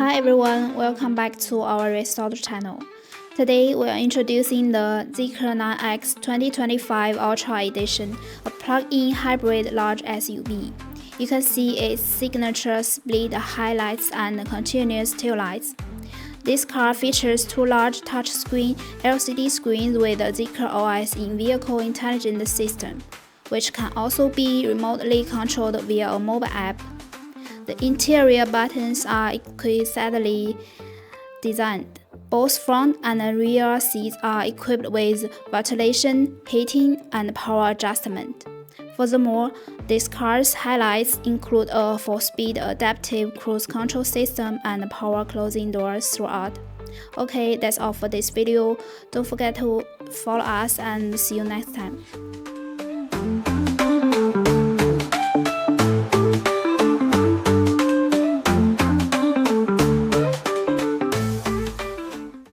Hi everyone, welcome back to our RaysAuto channel. Today we are introducing the Zeekr 9X 2025 Ultra Edition, a plug-in hybrid large SUV. You can see its signature split headlights and continuous taillights. This car features two large touchscreen LCD screens with a Zeekr OS in-vehicle intelligent system, which can also be remotely controlled via a mobile app. The interior buttons are exquisitely designed. Both front and rear seats are equipped with ventilation, heating, and power adjustment. Furthermore, this car's highlights include a 4-speed adaptive cruise control system and power closing doors throughout. Okay, that's all for this video. Don't forget to follow us and see you next time.